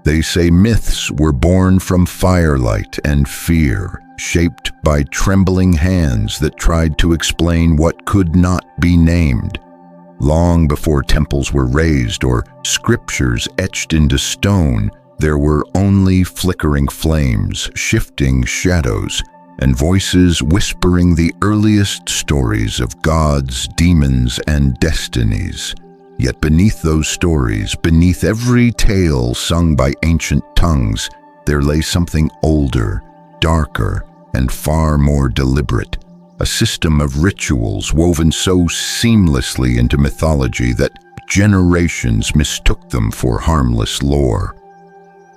They say myths were born from firelight and fear, shaped by trembling hands that tried to explain what could not be named. Long before temples were raised or scriptures etched into stone, there were only flickering flames, shifting shadows, and voices whispering the earliest stories of gods, demons, and destinies. Yet beneath those stories, beneath every tale sung by ancient tongues, there lay something older, darker, and far more deliberate. A system of rituals woven so seamlessly into mythology that generations mistook them for harmless lore.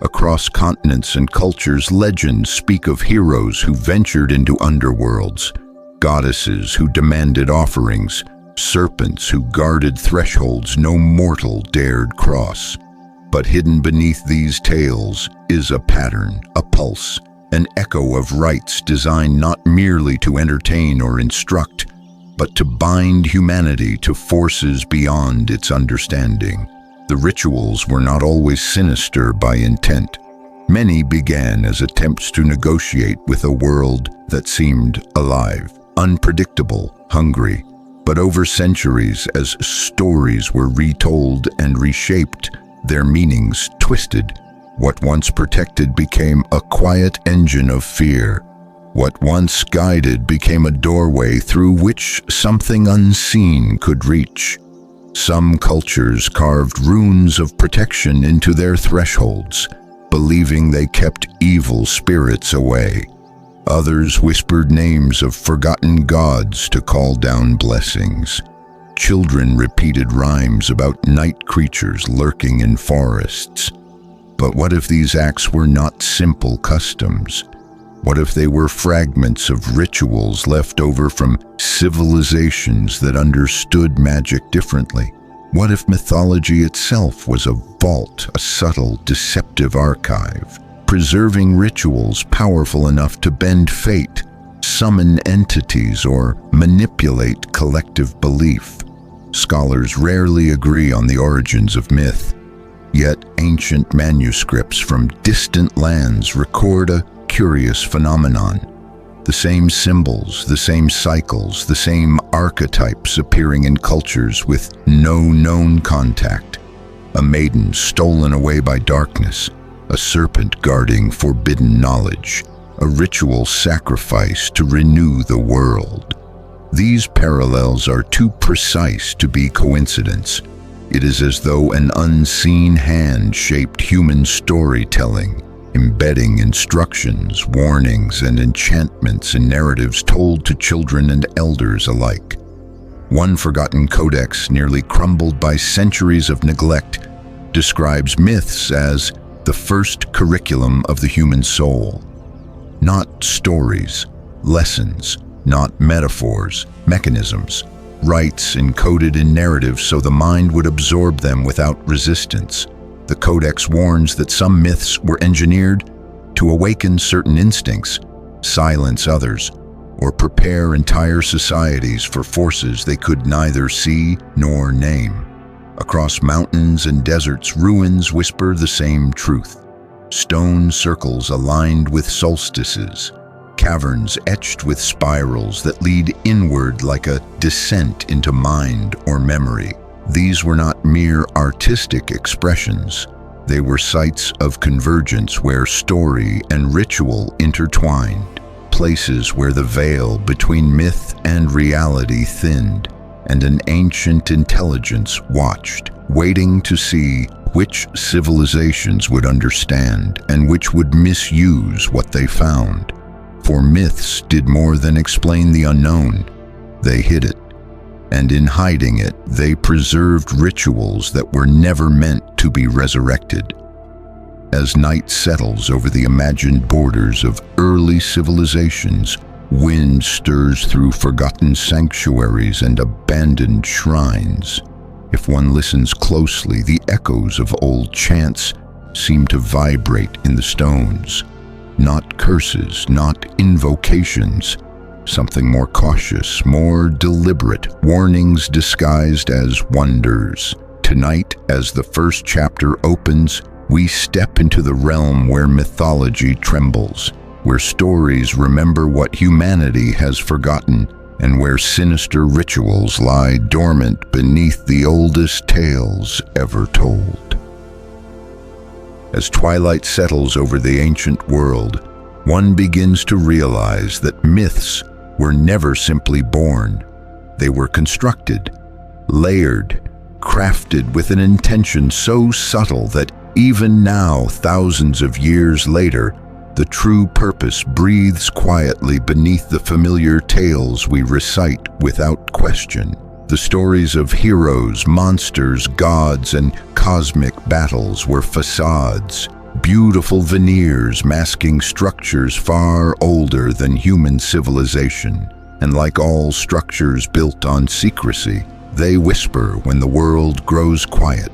Across continents and cultures, legends speak of heroes who ventured into underworlds, goddesses who demanded offerings, serpents who guarded thresholds no mortal dared cross. But hidden beneath these tales is a pattern, a pulse, an echo of rites designed not merely to entertain or instruct, but to bind humanity to forces beyond its understanding. The rituals were not always sinister by intent. Many began as attempts to negotiate with a world that seemed alive, unpredictable, hungry. But over centuries, as stories were retold and reshaped, their meanings twisted. What once protected became a quiet engine of fear. What once guided became a doorway through which something unseen could reach. Some cultures carved runes of protection into their thresholds, believing they kept evil spirits away. Others whispered names of forgotten gods to call down blessings. Children repeated rhymes about night creatures lurking in forests. But what if these acts were not simple customs? What if they were fragments of rituals left over from civilizations that understood magic differently? What if mythology itself was a vault, a subtle, deceptive archive, preserving rituals powerful enough to bend fate, summon entities, or manipulate collective belief? Scholars rarely agree on the origins of myth. Yet ancient manuscripts from distant lands record a curious phenomenon. The same symbols, the same cycles, the same archetypes appearing in cultures with no known contact. A maiden stolen away by darkness, a serpent guarding forbidden knowledge, a ritual sacrifice to renew the world. These parallels are too precise to be coincidence. It is as though an unseen hand shaped human storytelling, embedding instructions, warnings, and enchantments in narratives told to children and elders alike. One forgotten codex, nearly crumbled by centuries of neglect, describes myths as the first curriculum of the human soul. Not stories, lessons, not metaphors, mechanisms, rites encoded in narratives so the mind would absorb them without resistance. The Codex warns that some myths were engineered to awaken certain instincts, silence others, or prepare entire societies for forces they could neither see nor name. Across mountains and deserts, ruins whisper the same truth. Stone circles aligned with solstices, caverns etched with spirals that lead inward like a descent into mind or memory. These were not mere artistic expressions. They were sites of convergence where story and ritual intertwined, places where the veil between myth and reality thinned, and an ancient intelligence watched, waiting to see which civilizations would understand and which would misuse what they found. For myths did more than explain the unknown. They hid it. And in hiding it, they preserved rituals that were never meant to be resurrected. As night settles over the imagined borders of early civilizations, wind stirs through forgotten sanctuaries and abandoned shrines. If one listens closely, the echoes of old chants seem to vibrate in the stones. Not curses, not invocations, something more cautious, more deliberate, warnings disguised as wonders. Tonight, as the first chapter opens, we step into the realm where mythology trembles, where stories remember what humanity has forgotten, and where sinister rituals lie dormant beneath the oldest tales ever told. As twilight settles over the ancient world, one begins to realize that myths were never simply born. They were constructed, layered, crafted with an intention so subtle that even now, thousands of years later, the true purpose breathes quietly beneath the familiar tales we recite without question. The stories of heroes, monsters, gods, and cosmic battles were facades, beautiful veneers masking structures far older than human civilization. And like all structures built on secrecy, they whisper when the world grows quiet.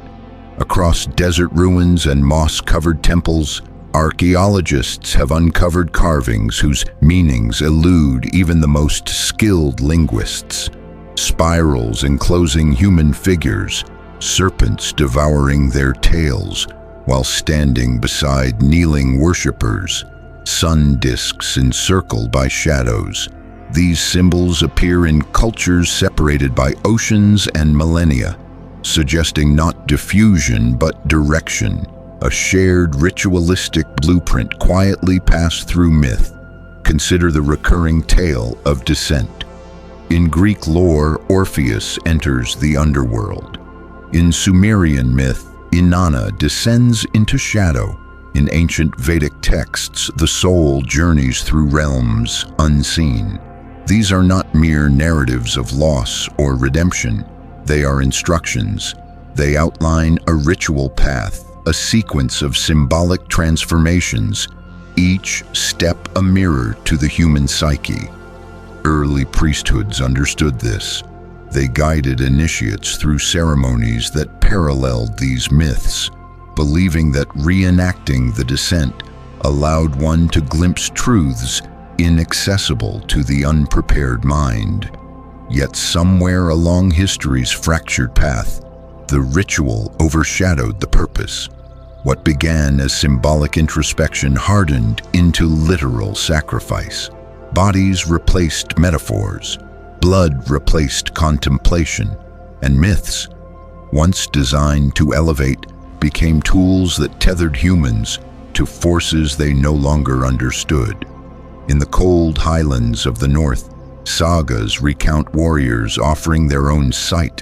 Across desert ruins and moss-covered temples, archaeologists have uncovered carvings whose meanings elude even the most skilled linguists. Spirals enclosing human figures, serpents devouring their tails while standing beside kneeling worshippers, sun discs encircled by shadows. These symbols appear in cultures separated by oceans and millennia, suggesting not diffusion but direction, a shared ritualistic blueprint quietly passed through myth. Consider the recurring tale of descent. In Greek lore, Orpheus enters the underworld. In Sumerian myth, Inanna descends into shadow. In ancient Vedic texts, the soul journeys through realms unseen. These are not mere narratives of loss or redemption. They are instructions. They outline a ritual path, a sequence of symbolic transformations, each step a mirror to the human psyche. Early priesthoods understood this. They guided initiates through ceremonies that paralleled these myths, believing that reenacting the descent allowed one to glimpse truths inaccessible to the unprepared mind. Yet somewhere along history's fractured path, the ritual overshadowed the purpose. What began as symbolic introspection hardened into literal sacrifice. Bodies replaced metaphors, blood replaced contemplation, and myths, once designed to elevate, became tools that tethered humans to forces they no longer understood. In the cold highlands of the north, sagas recount warriors offering their own sight,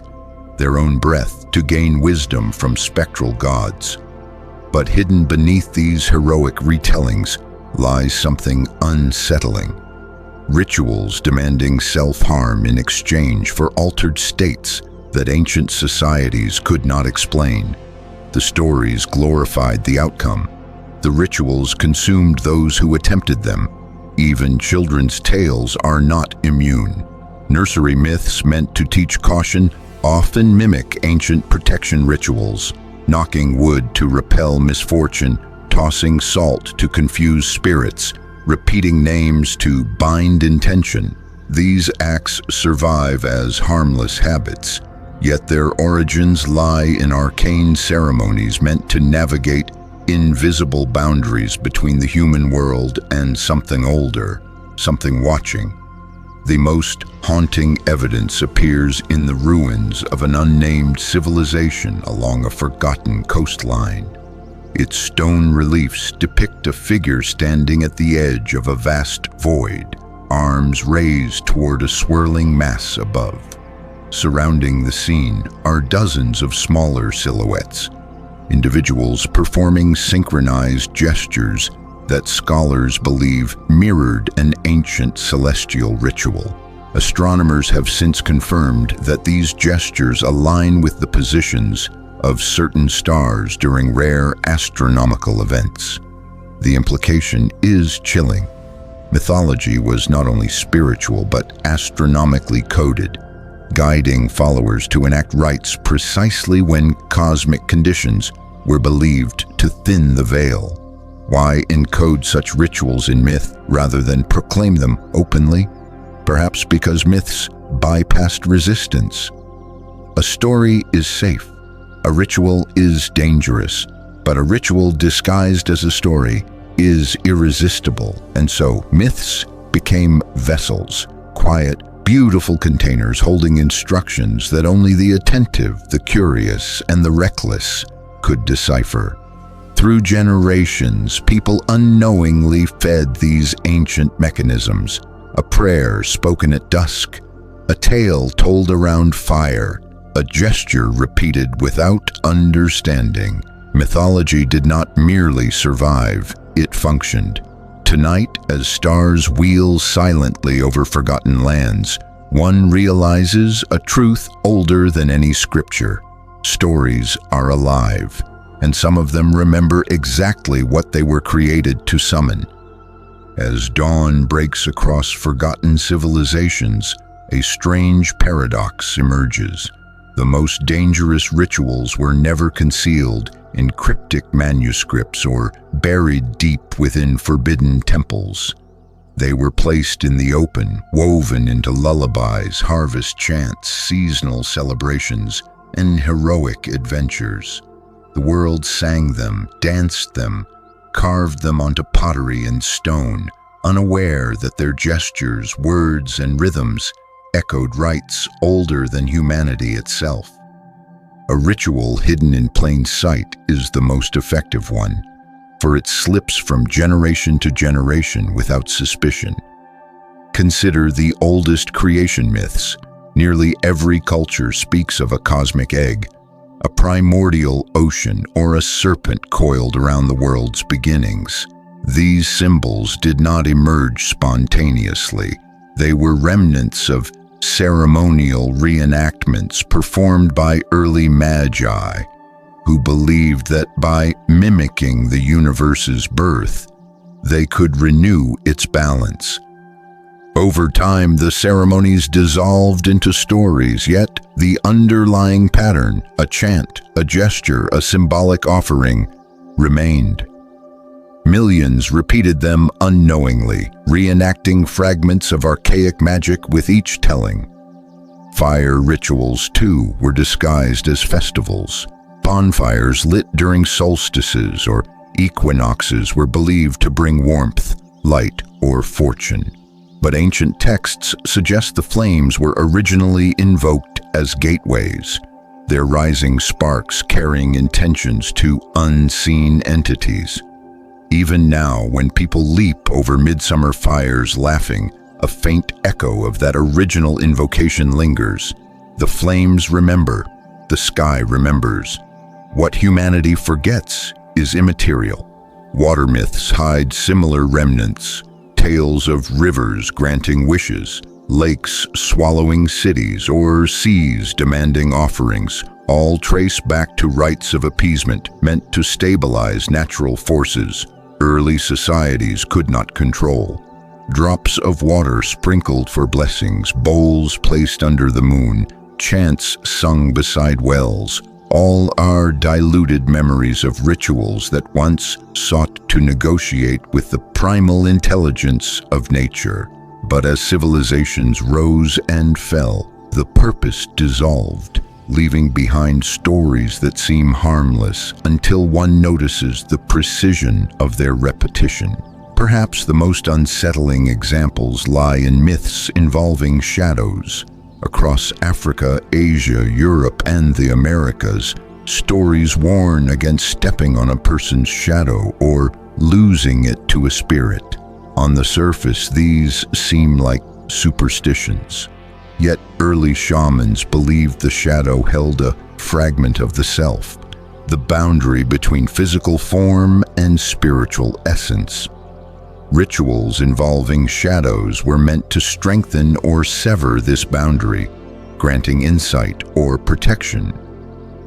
their own breath to gain wisdom from spectral gods. But hidden beneath these heroic retellings lies something unsettling. Rituals demanding self-harm in exchange for altered states that ancient societies could not explain. The stories glorified the outcome. The rituals consumed those who attempted them. Even children's tales are not immune. Nursery myths meant to teach caution often mimic ancient protection rituals, knocking wood to repel misfortune, tossing salt to confuse spirits, repeating names to bind intention. These acts survive as harmless habits, yet their origins lie in arcane ceremonies meant to navigate invisible boundaries between the human world and something older, something watching. The most haunting evidence appears in the ruins of an unnamed civilization along a forgotten coastline. Its stone reliefs depict a figure standing at the edge of a vast void, arms raised toward a swirling mass above. Surrounding the scene are dozens of smaller silhouettes, individuals performing synchronized gestures that scholars believe mirrored an ancient celestial ritual. Astronomers have since confirmed that these gestures align with the positions of certain stars during rare astronomical events. The implication is chilling. Mythology was not only spiritual but astronomically coded, guiding followers to enact rites precisely when cosmic conditions were believed to thin the veil. Why encode such rituals in myth rather than proclaim them openly? Perhaps because myths bypassed resistance. A story is safe. A ritual is dangerous. But a ritual disguised as a story is irresistible, and so myths became vessels, quiet, beautiful containers holding instructions that only the attentive, the curious, and the reckless could decipher. Through generations, people unknowingly fed these ancient mechanisms. A prayer spoken at dusk, a tale told around fire, a gesture repeated without understanding. Mythology did not merely survive, it functioned. Tonight, as stars wheel silently over forgotten lands, one realizes a truth older than any scripture. Stories are alive, and some of them remember exactly what they were created to summon. As dawn breaks across forgotten civilizations, a strange paradox emerges. The most dangerous rituals were never concealed in cryptic manuscripts or buried deep within forbidden temples. They were placed in the open, woven into lullabies, harvest chants, seasonal celebrations, and heroic adventures. The world sang them, danced them, carved them onto pottery and stone, unaware that their gestures, words, and rhythms echoed rites older than humanity itself. A ritual hidden in plain sight is the most effective one, for it slips from generation to generation without suspicion. Consider the oldest creation myths. Nearly every culture speaks of a cosmic egg, a primordial ocean, or a serpent coiled around the world's beginnings. These symbols did not emerge spontaneously. They were remnants of ceremonial reenactments performed by early magi, who believed that by mimicking the universe's birth, they could renew its balance. Over time, the ceremonies dissolved into stories, yet the underlying pattern, a chant, a gesture, a symbolic offering, remained. Millions repeated them unknowingly, reenacting fragments of archaic magic with each telling. Fire rituals, too, were disguised as festivals. Bonfires lit during solstices or equinoxes were believed to bring warmth, light, or fortune. But ancient texts suggest the flames were originally invoked as gateways, their rising sparks carrying intentions to unseen entities. Even now, when people leap over midsummer fires laughing, a faint echo of that original invocation lingers. The flames remember, the sky remembers. What humanity forgets is immaterial. Water myths hide similar remnants, tales of rivers granting wishes, lakes swallowing cities, or seas demanding offerings, all trace back to rites of appeasement meant to stabilize natural forces early societies could not control. Drops of water sprinkled for blessings, bowls placed under the moon, chants sung beside wells, all are diluted memories of rituals that once sought to negotiate with the primal intelligence of nature. But as civilizations rose and fell, the purpose dissolved, leaving behind stories that seem harmless until one notices the precision of their repetition. Perhaps the most unsettling examples lie in myths involving shadows. Across Africa, Asia, Europe, and the Americas, stories warn against stepping on a person's shadow or losing it to a spirit. On the surface, these seem like superstitions. Yet early shamans believed the shadow held a fragment of the self, the boundary between physical form and spiritual essence. Rituals involving shadows were meant to strengthen or sever this boundary, granting insight or protection.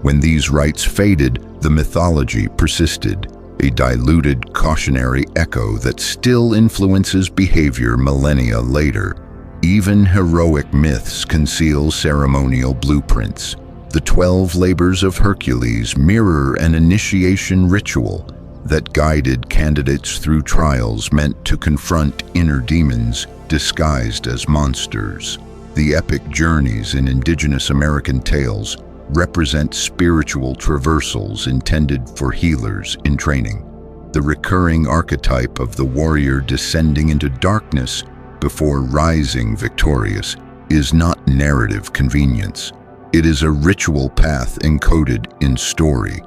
When these rites faded, the mythology persisted, a diluted cautionary echo that still influences behavior millennia later. Even heroic myths conceal ceremonial blueprints. The 12 labors of Hercules mirror an initiation ritual that guided candidates through trials meant to confront inner demons disguised as monsters. The epic journeys in indigenous American tales represent spiritual traversals intended for healers in training. The recurring archetype of the warrior descending into darkness before rising victorious is not narrative convenience. It is a ritual path encoded in story.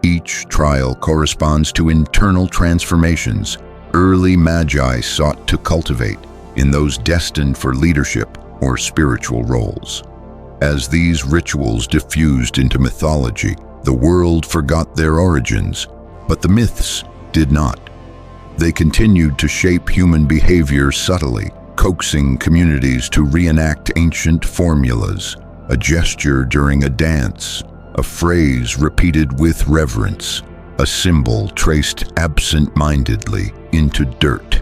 Each trial corresponds to internal transformations early magi sought to cultivate in those destined for leadership or spiritual roles. As these rituals diffused into mythology, the world forgot their origins, but the myths did not. They continued to shape human behavior subtly, coaxing communities to reenact ancient formulas, a gesture during a dance, a phrase repeated with reverence, a symbol traced absent-mindedly into dirt.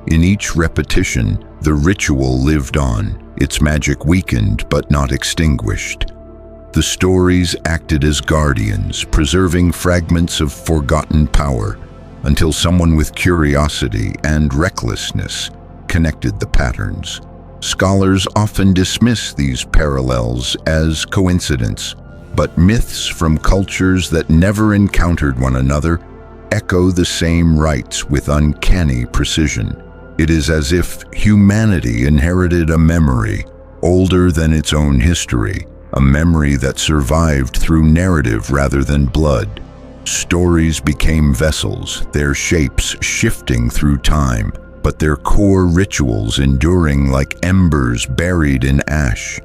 In each repetition, the ritual lived on, its magic weakened but not extinguished. The stories acted as guardians, preserving fragments of forgotten power, until someone with curiosity and recklessness connected the patterns. Scholars often dismiss these parallels as coincidence, but myths from cultures that never encountered one another echo the same rites with uncanny precision. It is as if humanity inherited a memory older than its own history, a memory that survived through narrative rather than blood. Stories became vessels, their shapes shifting through time, but their core rituals enduring like embers buried in ash.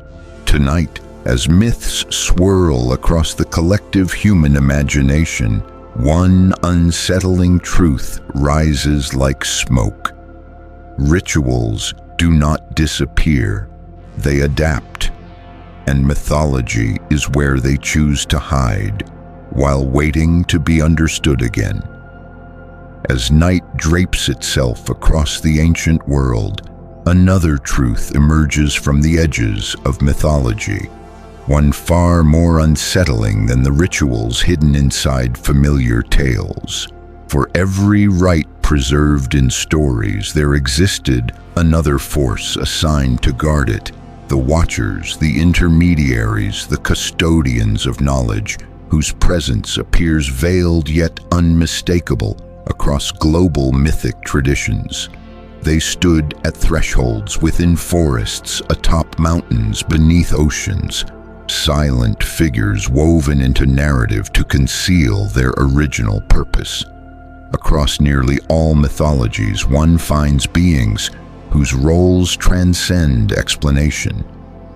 Tonight, as myths swirl across the collective human imagination, one unsettling truth rises like smoke. Rituals do not disappear, they adapt, and mythology is where they choose to hide, while waiting to be understood again. As night drapes itself across the ancient world, another truth emerges from the edges of mythology, one far more unsettling than the rituals hidden inside familiar tales. For every rite preserved in stories, there existed another force assigned to guard it, the watchers, the intermediaries, the custodians of knowledge, whose presence appears veiled yet unmistakable across global mythic traditions. They stood at thresholds within forests, atop mountains, beneath oceans, silent figures woven into narrative to conceal their original purpose. Across nearly all mythologies, one finds beings whose roles transcend explanation.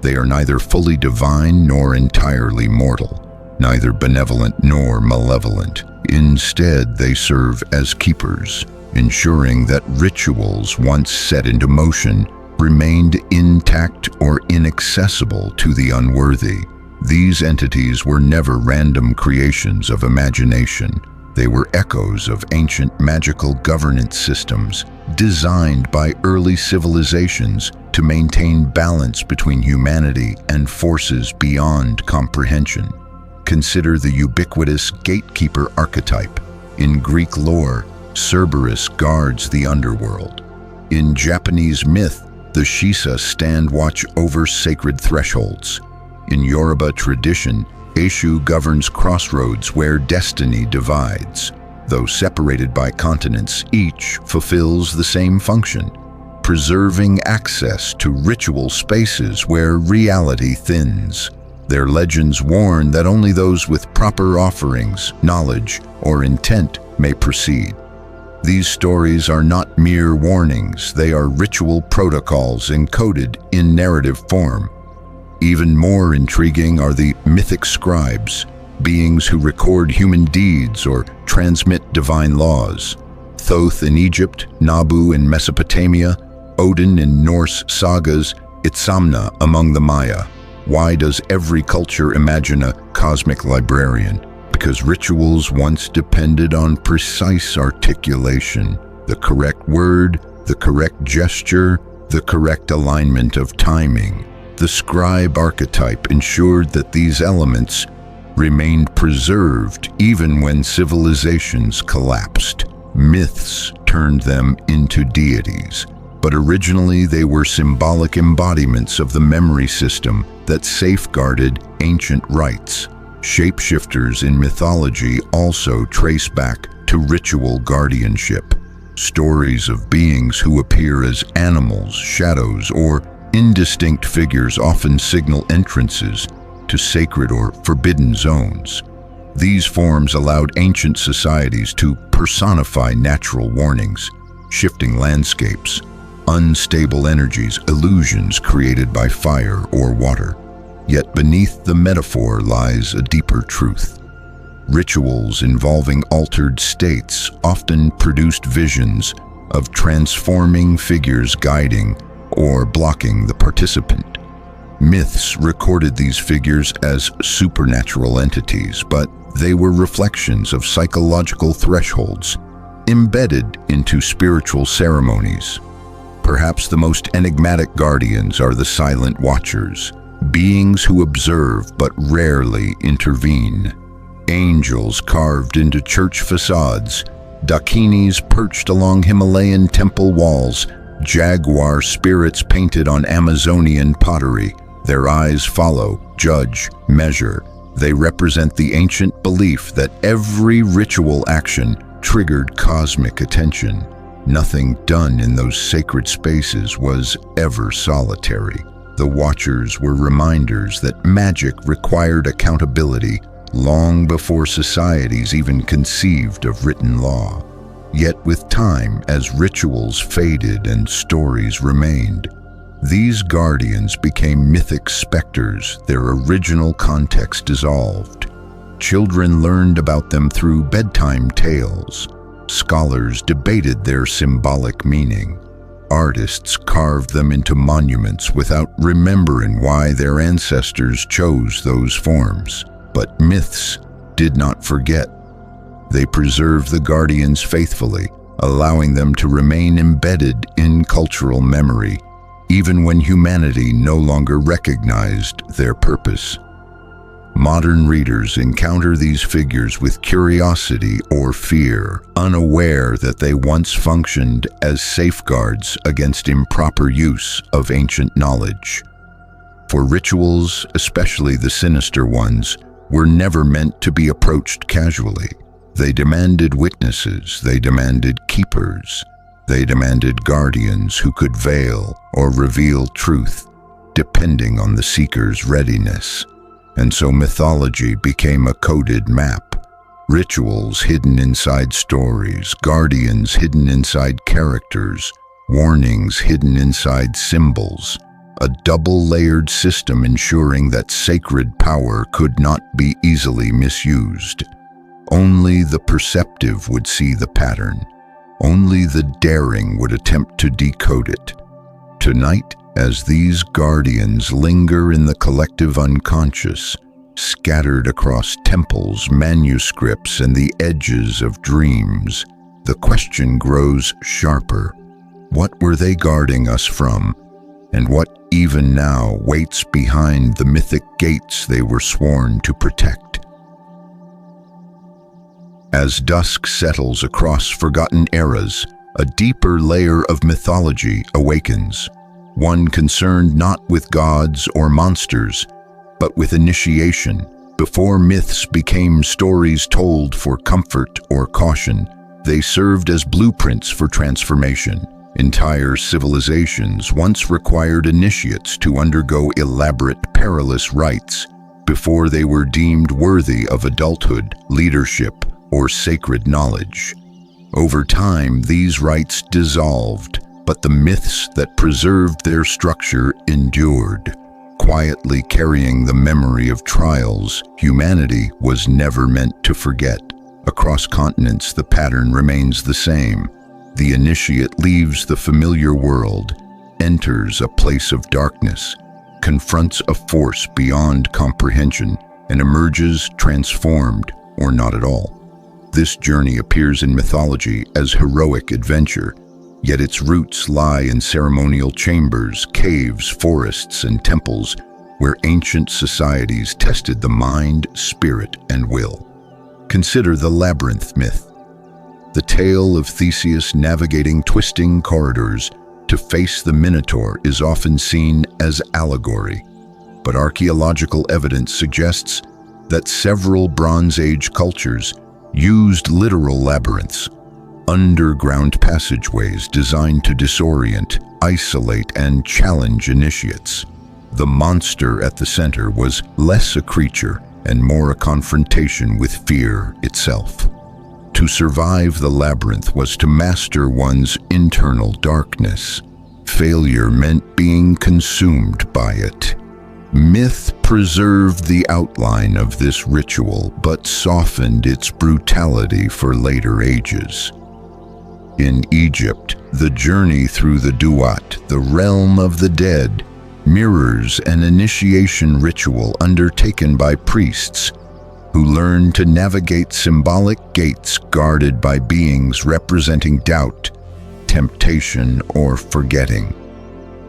They are neither fully divine nor entirely mortal, neither benevolent nor malevolent. Instead, they serve as keepers, ensuring that rituals once set into motion remained intact or inaccessible to the unworthy. These entities were never random creations of imagination. They were echoes of ancient magical governance systems designed by early civilizations to maintain balance between humanity and forces beyond comprehension. Consider the ubiquitous gatekeeper archetype. In Greek lore, Cerberus guards the underworld. In Japanese myth, the Shisa stand watch over sacred thresholds. In Yoruba tradition, Eshu governs crossroads where destiny divides. Though separated by continents, each fulfills the same function, preserving access to ritual spaces where reality thins. Their legends warn that only those with proper offerings, knowledge, or intent may proceed. These stories are not mere warnings, they are ritual protocols encoded in narrative form. Even more intriguing are the mythic scribes, beings who record human deeds or transmit divine laws. Thoth in Egypt, Nabu in Mesopotamia, Odin in Norse sagas, Itzamna among the Maya. Why does every culture imagine a cosmic librarian? Because rituals once depended on precise articulation, the correct word, the correct gesture, the correct alignment of timing. The scribe archetype ensured that these elements remained preserved even when civilizations collapsed. Myths turned them into deities, but originally they were symbolic embodiments of the memory system that safeguarded ancient rites. Shapeshifters in mythology also trace back to ritual guardianship. Stories of beings who appear as animals, shadows, or indistinct figures often signal entrances to sacred or forbidden zones. These forms allowed ancient societies to personify natural warnings, shifting landscapes, unstable energies, illusions created by fire or water. Yet beneath the metaphor lies a deeper truth. Rituals involving altered states often produced visions of transforming figures guiding or blocking the participant. Myths recorded these figures as supernatural entities, but they were reflections of psychological thresholds embedded into spiritual ceremonies. Perhaps the most enigmatic guardians are the Silent Watchers, beings who observe but rarely intervene. Angels carved into church facades, dakinis perched along Himalayan temple walls, jaguar spirits painted on Amazonian pottery. Their eyes follow, judge, measure. They represent the ancient belief that every ritual action triggered cosmic attention. Nothing done in those sacred spaces was ever solitary. The Watchers were reminders that magic required accountability long before societies even conceived of written law. Yet with time, as rituals faded and stories remained, these guardians became mythic specters, their original context dissolved. Children learned about them through bedtime tales. Scholars debated their symbolic meaning. Artists carved them into monuments without remembering why their ancestors chose those forms. But myths did not forget. They preserved the guardians faithfully, allowing them to remain embedded in cultural memory, even when humanity no longer recognized their purpose. Modern readers encounter these figures with curiosity or fear, unaware that they once functioned as safeguards against improper use of ancient knowledge. For rituals, especially the sinister ones, were never meant to be approached casually. They demanded witnesses, they demanded keepers, they demanded guardians who could veil or reveal truth, depending on the seeker's readiness. And so mythology became a coded map. Rituals hidden inside stories, guardians hidden inside characters, warnings hidden inside symbols. A double-layered system ensuring that sacred power could not be easily misused. Only the perceptive would see the pattern. Only the daring would attempt to decode it. Tonight, as these guardians linger in the collective unconscious, scattered across temples, manuscripts, and the edges of dreams, the question grows sharper. What were they guarding us from? And what even now waits behind the mythic gates they were sworn to protect? As dusk settles across forgotten eras, a deeper layer of mythology awakens, one concerned not with gods or monsters, but with initiation. Before myths became stories told for comfort or caution, they served as blueprints for transformation. Entire civilizations once required initiates to undergo elaborate, perilous rites before they were deemed worthy of adulthood, leadership, or sacred knowledge. Over time, these rites dissolved, but the myths that preserved their structure endured. Quietly carrying the memory of trials humanity was never meant to forget. Across continents, the pattern remains the same. The initiate leaves the familiar world, enters a place of darkness, confronts a force beyond comprehension, and emerges transformed or not at all. This journey appears in mythology as heroic adventure, yet its roots lie in ceremonial chambers, caves, forests, and temples where ancient societies tested the mind, spirit, and will. Consider the labyrinth myth, the tale of Theseus navigating twisting corridors to face the Minotaur is often seen as allegory, but archaeological evidence suggests that several Bronze Age cultures used literal labyrinths, underground passageways designed to disorient, isolate, and challenge initiates. The monster at the center was less a creature and more a confrontation with fear itself. To survive the labyrinth was to master one's internal darkness. Failure meant being consumed by it. Myth preserved the outline of this ritual, but softened its brutality for later ages. In Egypt, the journey through the Duat, the realm of the dead, mirrors an initiation ritual undertaken by priests who learn to navigate symbolic gates guarded by beings representing doubt, temptation, or forgetting.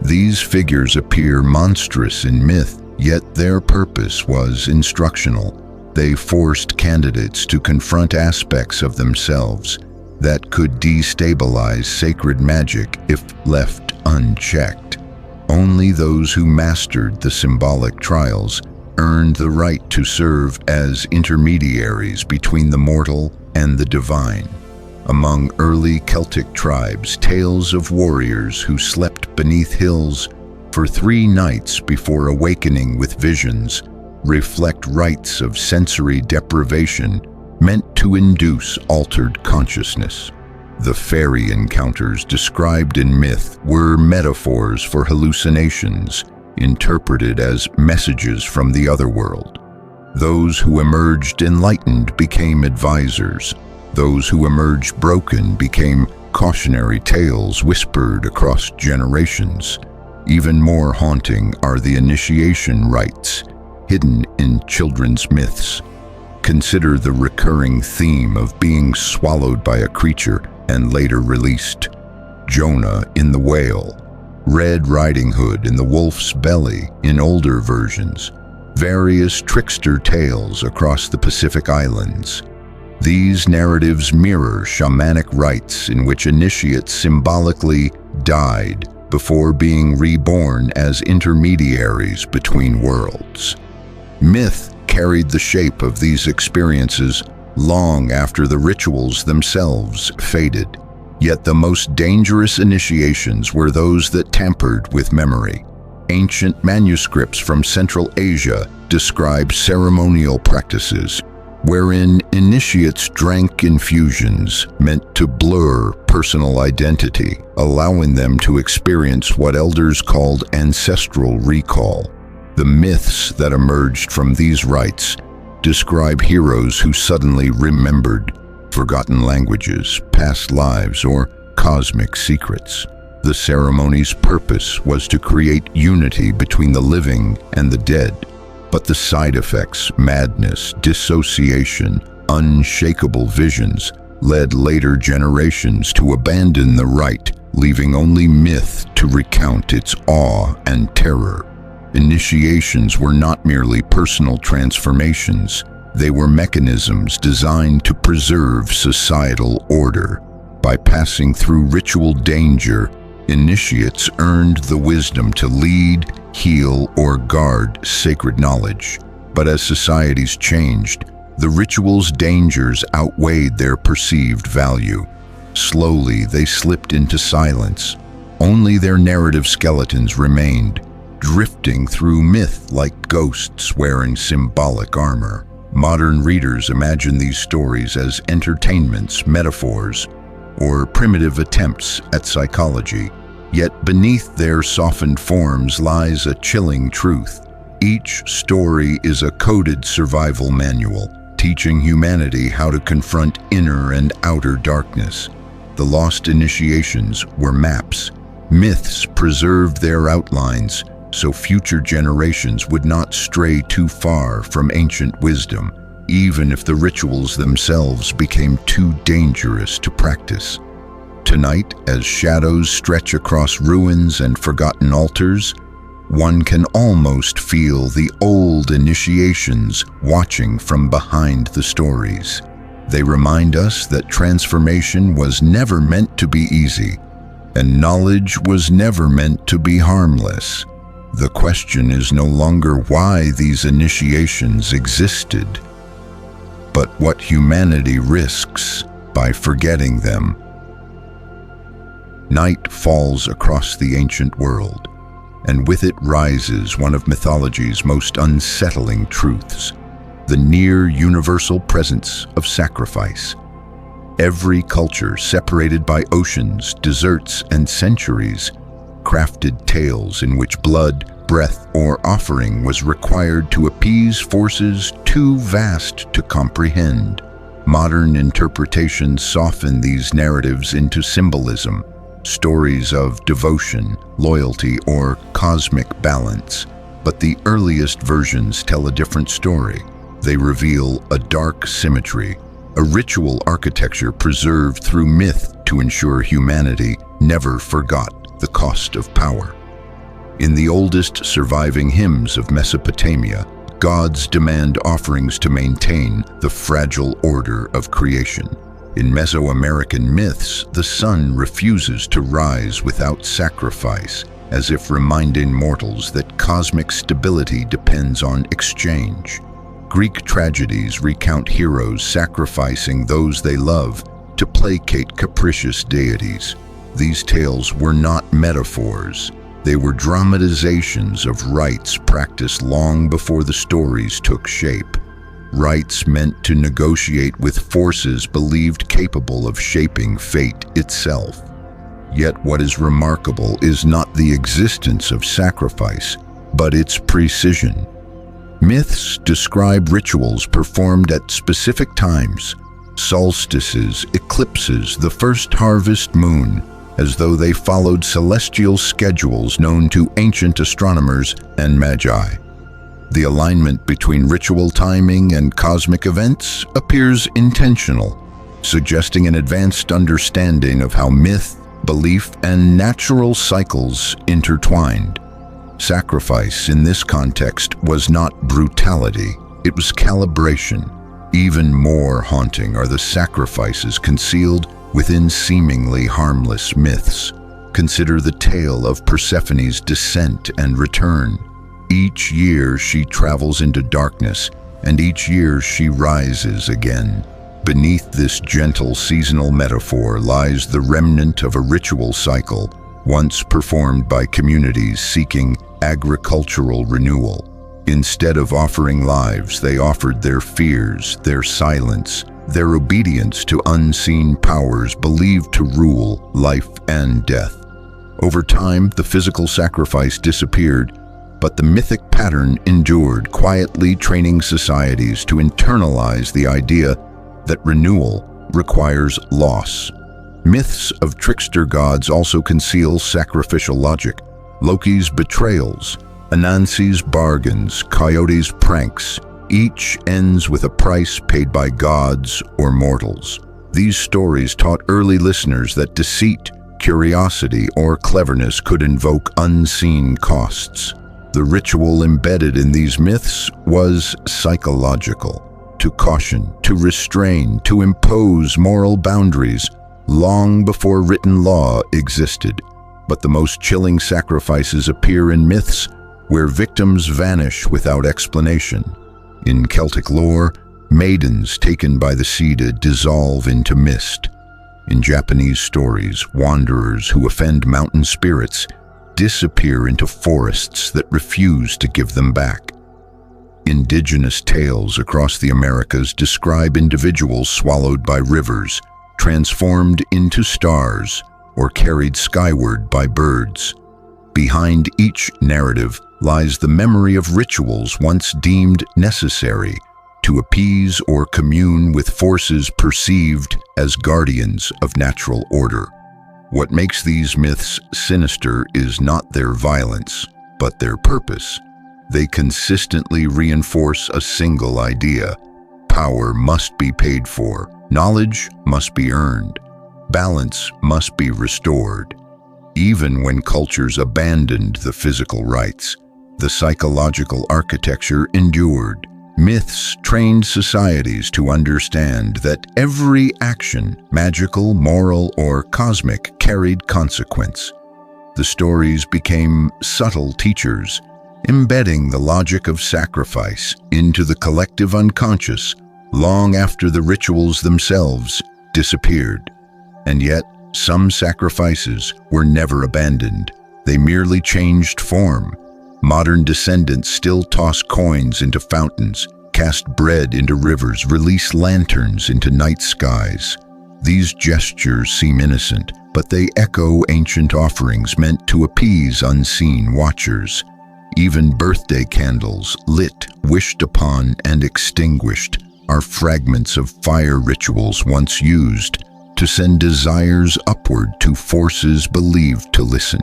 These figures appear monstrous in myth, yet their purpose was instructional. They forced candidates to confront aspects of themselves that could destabilize sacred magic if left unchecked. Only those who mastered the symbolic trials earned the right to serve as intermediaries between the mortal and the divine. Among early Celtic tribes, tales of warriors who slept beneath hills for 3 nights before awakening with visions reflect rites of sensory deprivation meant to induce altered consciousness. The fairy encounters described in myth were metaphors for hallucinations, interpreted as messages from the other world. Those who emerged enlightened became advisors. Those who emerged broken became cautionary tales whispered across generations. Even more haunting are the initiation rites, hidden in children's myths. Consider the recurring theme of being swallowed by a creature and later released. Jonah in the whale, Red Riding Hood in the wolf's belly in older versions, various trickster tales across the Pacific Islands. These narratives mirror shamanic rites in which initiates symbolically died before being reborn as intermediaries between worlds. Myth carried the shape of these experiences long after the rituals themselves faded. Yet the most dangerous initiations were those that tampered with memory. Ancient manuscripts from Central Asia describe ceremonial practices wherein initiates drank infusions meant to blur personal identity, allowing them to experience what elders called ancestral recall. The myths that emerged from these rites describe heroes who suddenly remembered forgotten languages, past lives, or cosmic secrets. The ceremony's purpose was to create unity between the living and the dead, but the side effects, madness, dissociation, unshakable visions, led later generations to abandon the rite, leaving only myth to recount its awe and terror. Initiations were not merely personal transformations. They were mechanisms designed to preserve societal order. By passing through ritual danger, initiates earned the wisdom to lead, heal, or guard sacred knowledge. But as societies changed, the ritual's dangers outweighed their perceived value. Slowly, they slipped into silence. Only their narrative skeletons remained, drifting through myth like ghosts wearing symbolic armor. Modern readers imagine these stories as entertainments, metaphors, or primitive attempts at psychology. Yet beneath their softened forms lies a chilling truth. Each story is a coded survival manual, teaching humanity how to confront inner and outer darkness. The lost initiations were maps. Myths preserved their outlines so future generations would not stray too far from ancient wisdom, even if the rituals themselves became too dangerous to practice. Tonight, as shadows stretch across ruins and forgotten altars, one can almost feel the old initiations watching from behind the stories. They remind us that transformation was never meant to be easy. and knowledge was never meant to be harmless. The question is no longer why these initiations existed, but what humanity risks by forgetting them. Night falls across the ancient world, and with it rises one of mythology's most unsettling truths: the near universal presence of sacrifice. Every culture, separated by oceans, deserts, and centuries, crafted tales in which blood, breath, or offering was required to appease forces too vast to comprehend. Modern interpretations soften these narratives into symbolism, stories of devotion, loyalty, or cosmic balance. But the earliest versions tell a different story. They reveal a dark symmetry, a ritual architecture preserved through myth to ensure humanity never forgot the cost of power. In the oldest surviving hymns of Mesopotamia, gods demand offerings to maintain the fragile order of creation. In Mesoamerican myths, the sun refuses to rise without sacrifice, as if reminding mortals that cosmic stability depends on exchange. Greek tragedies recount heroes sacrificing those they love to placate capricious deities. These tales were not metaphors. They were dramatizations of rites practiced long before the stories took shape. Rites meant to negotiate with forces believed capable of shaping fate itself. Yet what is remarkable is not the existence of sacrifice, but its precision. Myths describe rituals performed at specific times, solstices, eclipses, the first harvest moon, as though they followed celestial schedules known to ancient astronomers and magi. The alignment between ritual timing and cosmic events appears intentional, suggesting an advanced understanding of how myth, belief, and natural cycles intertwined. Sacrifice in this context was not brutality, it was calibration. Even more haunting are the sacrifices concealed within seemingly harmless myths. Consider the tale of Persephone's descent and return. Each year she travels into darkness, and each year she rises again. Beneath this gentle seasonal metaphor lies the remnant of a ritual cycle, once performed by communities seeking agricultural renewal. Instead of offering lives, they offered their fears, their silence, their obedience to unseen powers believed to rule life and death. Over time, the physical sacrifice disappeared, but the mythic pattern endured, quietly training societies to internalize the idea that renewal requires loss. Myths of trickster gods also conceal sacrificial logic. Loki's betrayals, Anansi's bargains, Coyote's pranks, each ends with a price paid by gods or mortals. These stories taught early listeners that deceit, curiosity, or cleverness could invoke unseen costs. The ritual embedded in these myths was psychological, to caution, to restrain, to impose moral boundaries, long before written law existed. But the most chilling sacrifices appear in myths where victims vanish without explanation. In Celtic lore, maidens taken by the sea to dissolve into mist. In Japanese stories, wanderers who offend mountain spirits disappear into forests that refuse to give them back. Indigenous tales across the Americas describe individuals swallowed by rivers, transformed into stars, or carried skyward by birds. Behind each narrative lies the memory of rituals once deemed necessary to appease or commune with forces perceived as guardians of natural order. What makes these myths sinister is not their violence, but their purpose. They consistently reinforce a single idea: power must be paid for, knowledge must be earned, balance must be restored. Even when cultures abandoned the physical rites, the psychological architecture endured. Myths trained societies to understand that every action, magical, moral, or cosmic, carried consequence. The stories became subtle teachers, embedding the logic of sacrifice into the collective unconscious long after the rituals themselves disappeared. And yet, some sacrifices were never abandoned. They merely changed form. Modern descendants still toss coins into fountains, cast bread into rivers, release lanterns into night skies. These gestures seem innocent, but they echo ancient offerings meant to appease unseen watchers. Even birthday candles, lit, wished upon, and extinguished, are fragments of fire rituals once used to send desires upward to forces believed to listen.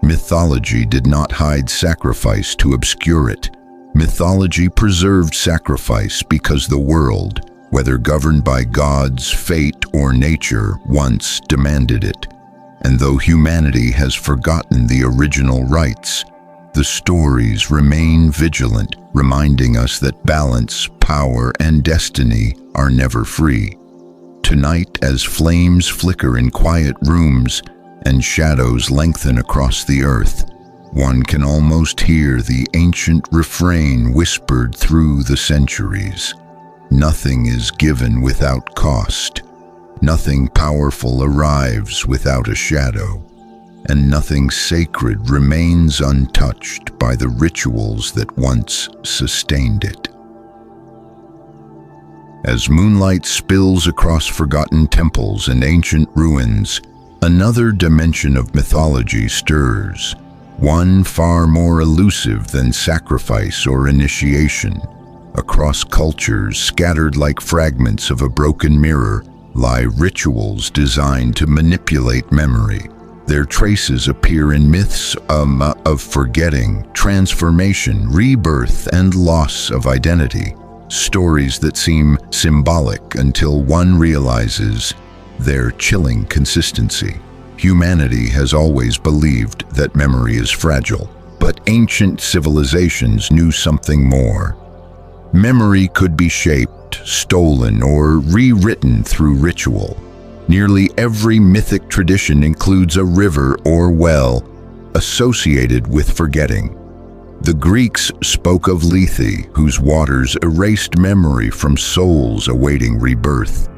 Mythology did not hide sacrifice to obscure it. Mythology preserved sacrifice because the world, whether governed by gods, fate, or nature, once demanded it. And though humanity has forgotten the original rites, the stories remain vigilant, reminding us that balance, power, and destiny are never free. Tonight, as flames flicker in quiet rooms and shadows lengthen across the earth, one can almost hear the ancient refrain whispered through the centuries. Nothing is given without cost. Nothing powerful arrives without a shadow. And nothing sacred remains untouched by the rituals that once sustained it. As moonlight spills across forgotten temples and ancient ruins, another dimension of mythology stirs, one far more elusive than sacrifice or initiation. Across cultures, scattered like fragments of a broken mirror, lie rituals designed to manipulate memory. Their traces appear in myths of forgetting, transformation, rebirth, and loss of identity. Stories that seem symbolic until one realizes their chilling consistency. Humanity has always believed that memory is fragile, but ancient civilizations knew something more. Memory could be shaped, stolen, or rewritten through ritual. Nearly every mythic tradition includes a river or well associated with forgetting. The Greeks spoke of Lethe, whose waters erased memory from souls awaiting rebirth.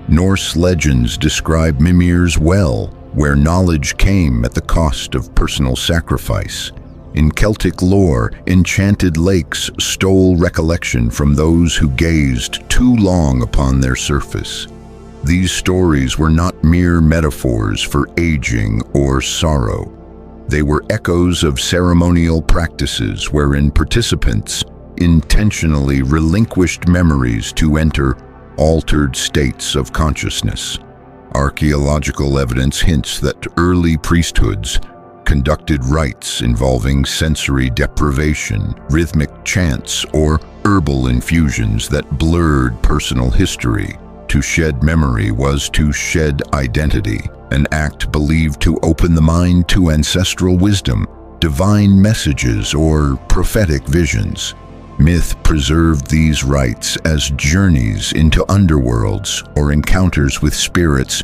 Norse legends describe Mimir's well, where knowledge came at the cost of personal sacrifice. In Celtic lore, enchanted lakes stole recollection from those who gazed too long upon their surface. These stories were not mere metaphors for aging or sorrow. They were echoes of ceremonial practices wherein participants intentionally relinquished memories to enter altered states of consciousness. Archaeological evidence hints that early priesthoods conducted rites involving sensory deprivation, rhythmic chants, or herbal infusions that blurred personal history. To shed memory was to shed identity, an act believed to open the mind to ancestral wisdom, divine messages, or prophetic visions. Myth preserved these rites as journeys into underworlds or encounters with spirits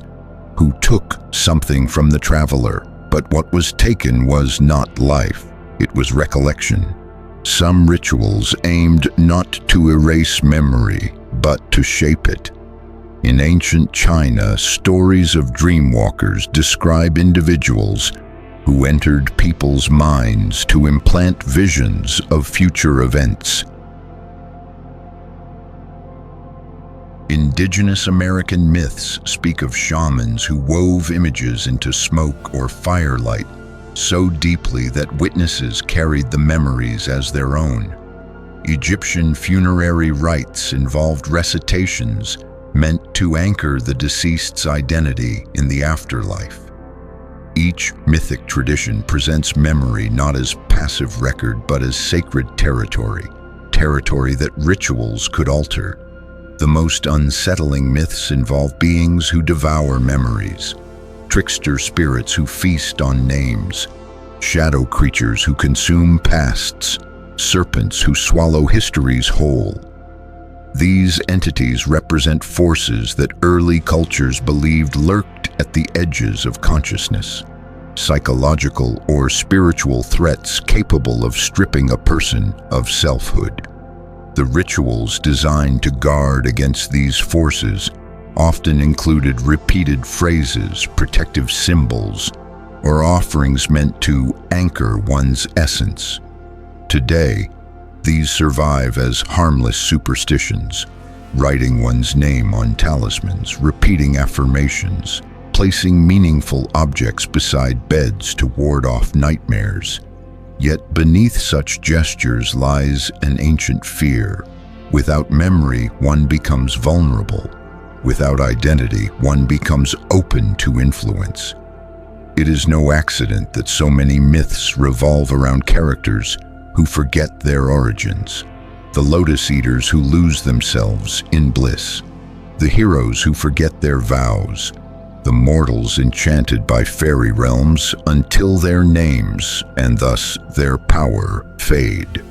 who took something from the traveler. But what was taken was not life, it was recollection. Some rituals aimed not to erase memory, but to shape it. In ancient China, stories of dreamwalkers describe individuals who entered people's minds to implant visions of future events. Indigenous American myths speak of shamans who wove images into smoke or firelight so deeply that witnesses carried the memories as their own. Egyptian funerary rites involved recitations meant to anchor the deceased's identity in the afterlife. Each mythic tradition presents memory not as passive record but as sacred territory that rituals could alter. The most unsettling myths involve beings who devour memories, trickster spirits who feast on names, shadow creatures who consume pasts, serpents who swallow histories whole. These entities represent forces that early cultures believed lurked at the edges of consciousness, psychological or spiritual threats capable of stripping a person of selfhood. The rituals designed to guard against these forces often included repeated phrases, protective symbols, or offerings meant to anchor one's essence. Today, these survive as harmless superstitions, writing one's name on talismans, repeating affirmations, placing meaningful objects beside beds to ward off nightmares. Yet beneath such gestures lies an ancient fear. Without memory, one becomes vulnerable. Without identity, one becomes open to influence. It is no accident that so many myths revolve around characters who forget their origins, the lotus eaters who lose themselves in bliss, the heroes who forget their vows, the mortals enchanted by fairy realms until their names, and thus their power, fade.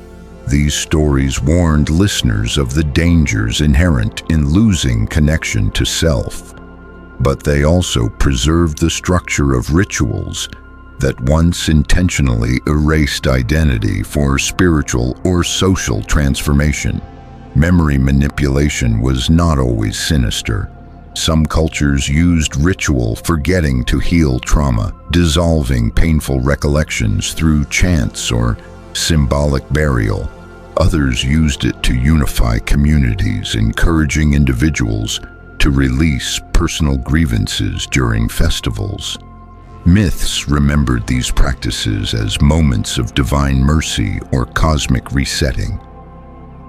These stories warned listeners of the dangers inherent in losing connection to self, but they also preserved the structure of rituals that once intentionally erased identity for spiritual or social transformation. Memory manipulation was not always sinister. Some cultures used ritual forgetting to heal trauma, dissolving painful recollections through chants or symbolic burial. Others used it to unify communities, encouraging individuals to release personal grievances during festivals. Myths remembered these practices as moments of divine mercy or cosmic resetting.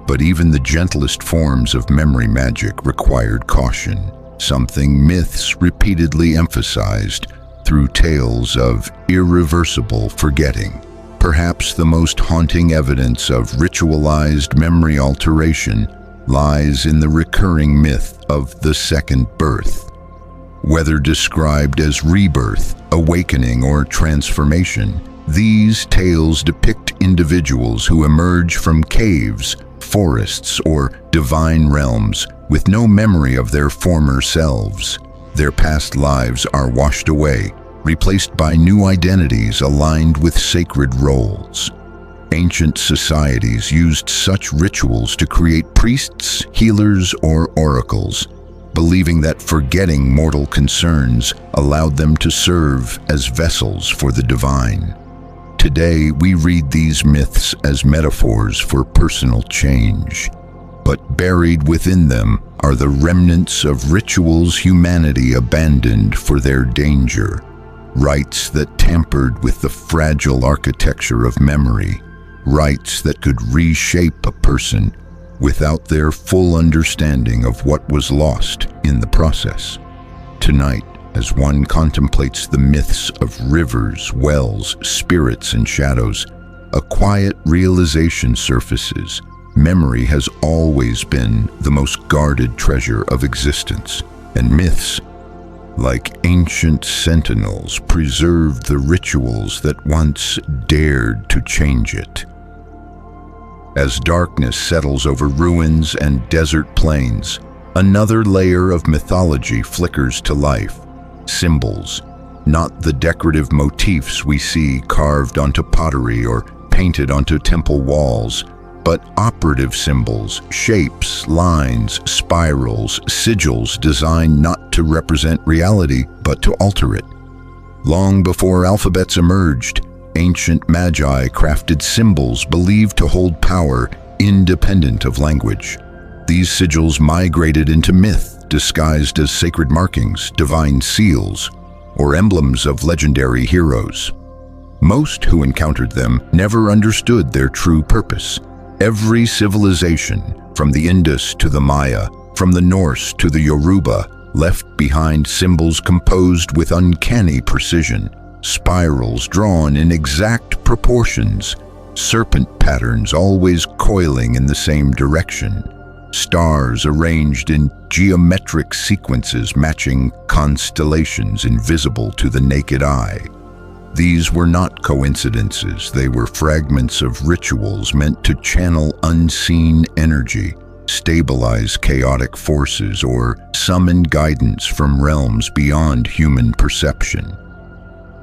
But even the gentlest forms of memory magic required caution, something myths repeatedly emphasized through tales of irreversible forgetting. Perhaps the most haunting evidence of ritualized memory alteration lies in the recurring myth of the second birth. Whether described as rebirth, awakening, or transformation, these tales depict individuals who emerge from caves, forests, or divine realms with no memory of their former selves. Their past lives are washed away, replaced by new identities aligned with sacred roles. Ancient societies used such rituals to create priests, healers, or oracles, believing that forgetting mortal concerns allowed them to serve as vessels for the divine. Today, we read these myths as metaphors for personal change, but buried within them are the remnants of rituals humanity abandoned for their danger, rites that tampered with the fragile architecture of memory, rites that could reshape a person without their full understanding of what was lost in the process. Tonight, as one contemplates the myths of rivers, wells, spirits, and shadows, a quiet realization surfaces. Memory has always been the most guarded treasure of existence, and myths, like ancient sentinels, preserved the rituals that once dared to change it. As darkness settles over ruins and desert plains, another layer of mythology flickers to life. Symbols, not the decorative motifs we see carved onto pottery or painted onto temple walls, but operative symbols, shapes, lines, spirals, sigils designed not to represent reality, but to alter it. Long before alphabets emerged, ancient magi crafted symbols believed to hold power independent of language. These sigils migrated into myth, disguised as sacred markings, divine seals, or emblems of legendary heroes. Most who encountered them never understood their true purpose. Every civilization, from the Indus to the Maya, from the Norse to the Yoruba, left behind symbols composed with uncanny precision, spirals drawn in exact proportions, serpent patterns always coiling in the same direction, stars arranged in geometric sequences matching constellations invisible to the naked eye. These were not coincidences, they were fragments of rituals meant to channel unseen energy, stabilize chaotic forces, or summon guidance from realms beyond human perception.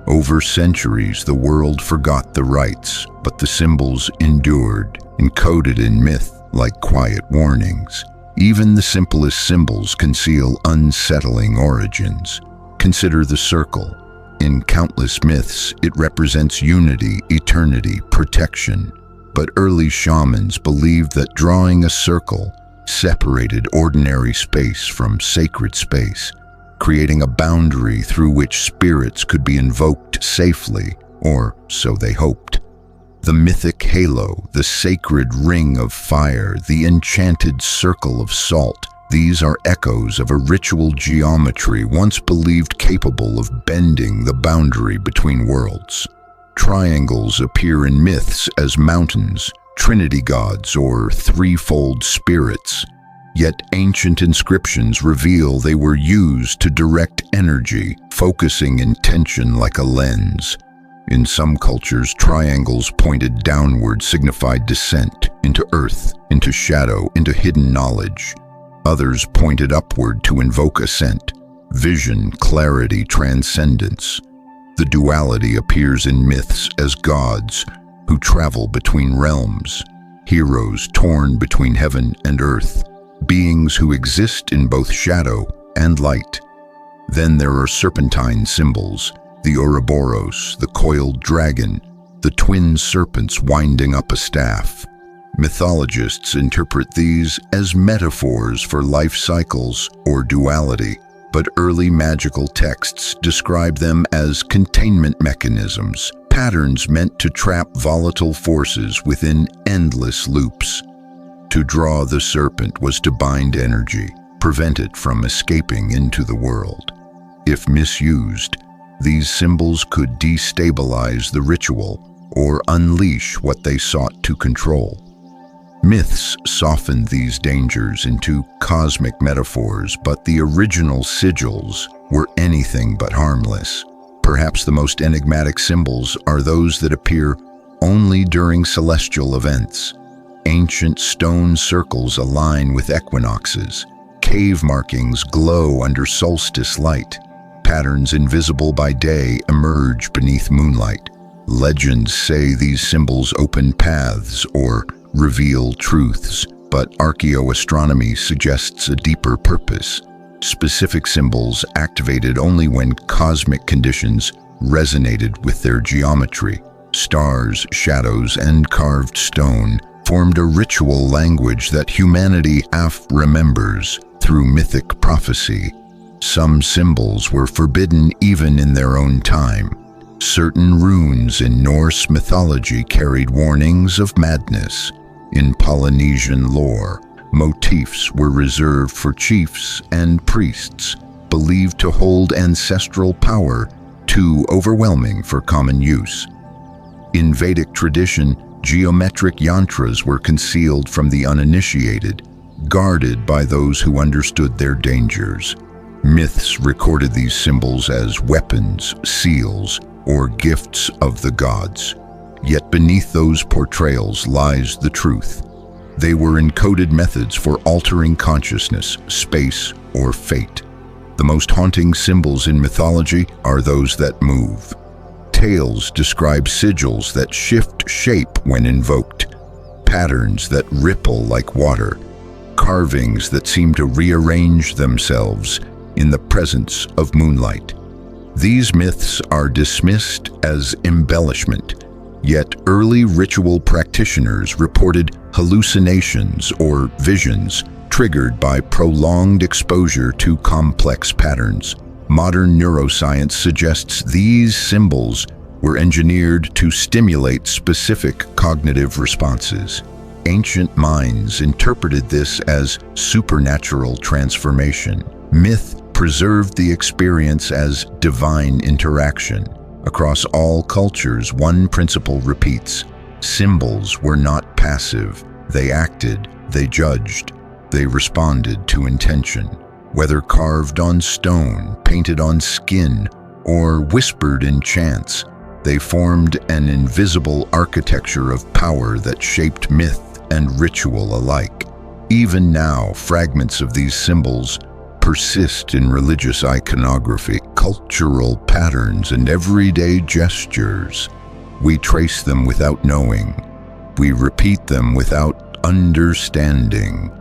Over centuries, the world forgot the rites, but the symbols endured, encoded in myth like quiet warnings. Even the simplest symbols conceal unsettling origins. Consider the circle. In countless myths, it represents unity, eternity, protection. But early shamans believed that drawing a circle separated ordinary space from sacred space, creating a boundary through which spirits could be invoked safely, or so they hoped. The mythic halo, the sacred ring of fire, the enchanted circle of salt, these are echoes of a ritual geometry once believed capable of bending the boundary between worlds. Triangles appear in myths as mountains, trinity gods, or threefold spirits. Yet ancient inscriptions reveal they were used to direct energy, focusing intention like a lens. In some cultures, triangles pointed downward signified descent into earth, into shadow, into hidden knowledge. Others pointed upward to invoke ascent, vision, clarity, transcendence. The duality appears in myths as gods who travel between realms, heroes torn between heaven and earth, beings who exist in both shadow and light. Then there are serpentine symbols, the Ouroboros, the coiled dragon, the twin serpents winding up a staff. Mythologists interpret these as metaphors for life cycles or duality, but early magical texts describe them as containment mechanisms, patterns meant to trap volatile forces within endless loops. To draw the serpent was to bind energy, prevent it from escaping into the world. If misused, these symbols could destabilize the ritual or unleash what they sought to control. Myths softened these dangers into cosmic metaphors, but the original sigils were anything but harmless. Perhaps the most enigmatic symbols are those that appear only during celestial events. Ancient stone circles align with equinoxes. Cave markings glow under solstice light. Patterns invisible by day emerge beneath moonlight. Legends say these symbols open paths or reveal truths, but archaeoastronomy suggests a deeper purpose. Specific symbols activated only when cosmic conditions resonated with their geometry. Stars, shadows, and carved stone formed a ritual language that humanity half remembers through mythic prophecy. Some symbols were forbidden even in their own time. Certain runes in Norse mythology carried warnings of madness. In Polynesian lore, motifs were reserved for chiefs and priests, believed to hold ancestral power, too overwhelming for common use. In Vedic tradition, geometric yantras were concealed from the uninitiated, guarded by those who understood their dangers. Myths recorded these symbols as weapons, seals, or gifts of the gods. Yet beneath those portrayals lies the truth. They were encoded methods for altering consciousness, space, or fate. The most haunting symbols in mythology are those that move. Tales describe sigils that shift shape when invoked, patterns that ripple like water, carvings that seem to rearrange themselves in the presence of moonlight. These myths are dismissed as embellishment, yet early ritual practitioners reported hallucinations or visions triggered by prolonged exposure to complex patterns. Modern neuroscience suggests these symbols were engineered to stimulate specific cognitive responses. Ancient minds interpreted this as supernatural transformation. Myth preserved the experience as divine interaction. Across all cultures, one principle repeats: symbols were not passive. They acted, they judged, they responded to intention. Whether carved on stone, painted on skin, or whispered in chants, They formed an invisible architecture of power that shaped myth and ritual alike. Even now, fragments of these symbols persist in religious iconography, cultural patterns, and everyday gestures. We trace them without knowing. We repeat them without understanding.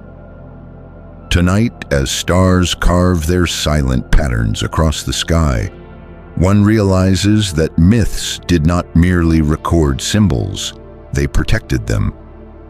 Tonight, as stars carve their silent patterns across the sky, one realizes that myths did not merely record symbols, they protected them.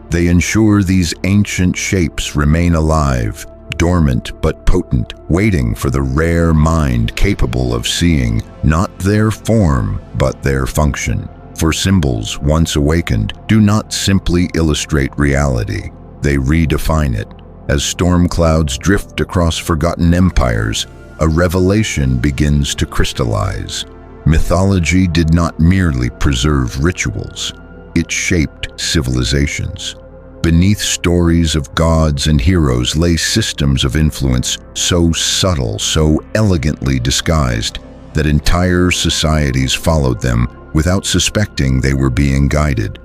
They ensure these ancient shapes remain alive, dormant but potent, waiting for the rare mind capable of seeing not their form but their function. For symbols, once awakened, do not simply illustrate reality, they redefine it. As storm clouds drift across forgotten empires, a revelation begins to crystallize. Mythology did not merely preserve rituals, it shaped civilizations. Beneath stories of gods and heroes lay systems of influence so subtle, so elegantly disguised, that entire societies followed them without suspecting they were being guided.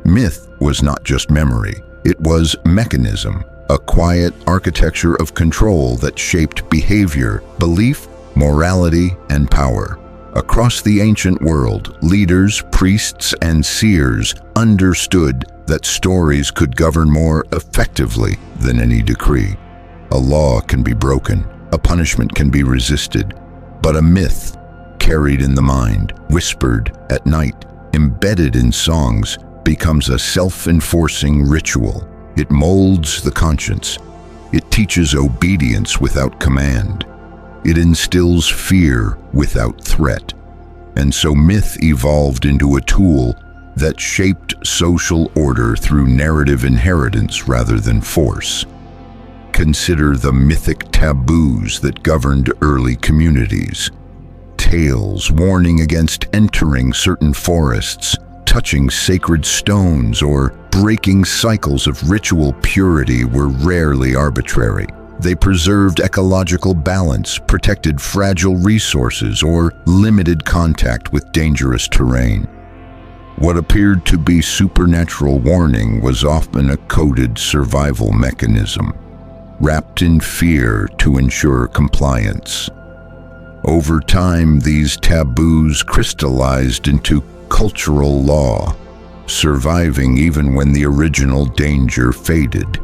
Myth was not just memory, it was mechanism, a quiet architecture of control that shaped behavior, belief, morality, and power. Across the ancient world, leaders, priests, and seers understood that stories could govern more effectively than any decree. A law can be broken, a punishment can be resisted, but a myth, carried in the mind, whispered at night, embedded in songs, becomes a self-enforcing ritual. It molds the conscience. It teaches obedience without command. It instills fear without threat. And so myth evolved into a tool that shaped social order through narrative inheritance rather than force. Consider the mythic taboos that governed early communities. Tales warning against entering certain forests, touching sacred stones, or breaking cycles of ritual purity were rarely arbitrary. They preserved ecological balance, protected fragile resources, or limited contact with dangerous terrain. What appeared to be supernatural warning was often a coded survival mechanism, wrapped in fear to ensure compliance. Over time, these taboos crystallized into cultural law, surviving even when the original danger faded.